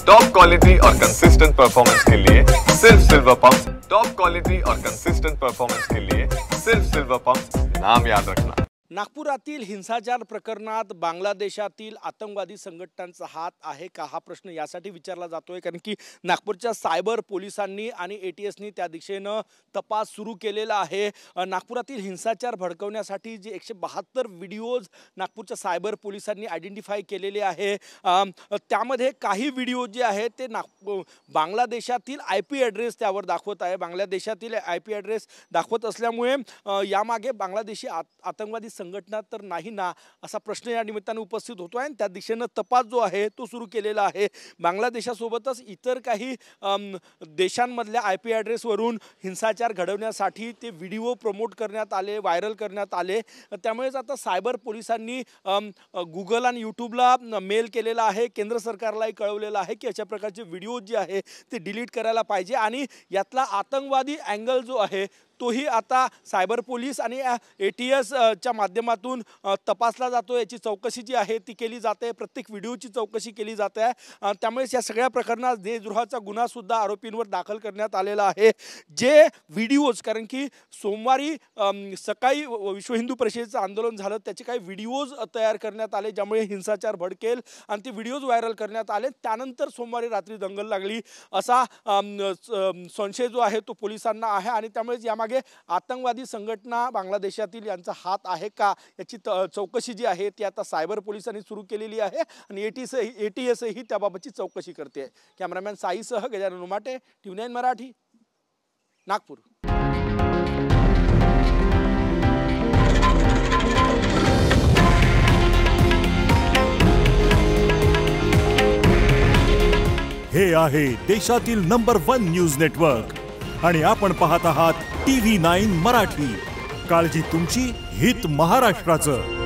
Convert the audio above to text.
Top quality और consistent performance के लिए सिर्फ सिल्वर पंप। टॉप क्वालिटी और कंसिस्टेंट परफॉर्मेंस के लिए सिर्फ सिल्वर पंप, नाम याद रखना। नागपुरातील हिंसाचार प्रकरणात बांगलादेशातील आतंकवादी संघटनांचा हात आहे का हा प्रश्न यासाठी विचारला जातोय कारण की नागपूरच्या सायबर पोलिसांनी आणि एटीएसनी त्या दिशेने तपास सुरू केलेला आहे। नागपुरातील हिंसाचार भडकवण्यासाठी जे 172 व्हिडिओज नागपूरच्या सायबर पोलिसांनी आयडेंटिफाय केलेले आहे त्यामध्ये काही व्हिडिओ जे आहेत ते बांगलादेशातील आयपी ॲड्रेस त्यावर दाखवत आहे। बांगलादेशातील आयपी ॲड्रेस दाखवत असल्यामुळे यामागे बांगलादेशी आतंकवादी संघटना तर नाही ना असा प्रश्न या निमित्ताने उपस्थित होतो आहे। त्या दिशेने तपास जो आहे तो सुरू केलेला आहे। बांगलादेशासोबतच इतर काही देशांमधल्या आयपी ॲड्रेसवरून हिंसाचार घडवण्यासाठी ते व्हिडिओ प्रमोट करण्यात आले, व्हायरल करण्यात आले। त्यामुळेच आता सायबर पोलिसांनी गुगल आणि यूट्यूबला मेल केलेला आहे, केंद्र सरकारलाही कळवलेलं आहे की अशा प्रकारचे व्हिडिओ जे आहे ते डिलीट करायला पाहिजे आणि यातला आतंकवादी अँगल जो आहे तोही आता सायबर पोलीस आणि एटीएसच्या माध्यमातून तपासला जातो। याची चौकशी जी आहे ती केली जाते, प्रत्येक व्हिडिओची चौकशी केली जाते आहे। त्यामुळे या सगळ्या प्रकरणात देशद्रोहाचा गुन्हासुद्धा आरोपींवर दाखल करण्यात आलेला आहे। जे व्हिडिओज कारण की सोमवारी सकाळी विश्व हिंदू परिषदेचं आंदोलन झालं, त्याचे काही व्हिडिओज तयार करण्यात आले ज्यामुळे हिंसाचार भडकेल आणि ते व्हिडिओज व्हायरल करण्यात आले। त्यानंतर सोमवारी रात्री दंगल लागली असा संशय जो आहे तो पोलिसांना आहे आणि त्यामुळे यामागे आतंकवादी संघटना बांगलादेशातील यांचा हात आहे का याची चौकशी जी आहे ती आता सायबर पोलिसांनी सुरू केलेली आहे आणि एटीएसही त्याबाबतची चौकशी करते। कॅमेरामॅन साईसह गजानन उमाटे, TV9 मराठी, नागपूर। हे आहे देशातील नंबर 1 न्यूज नेटवर्क आणि आपण पाहत आहात TV9 मराठी। काळजी तुमची, हित महाराष्ट्राचं।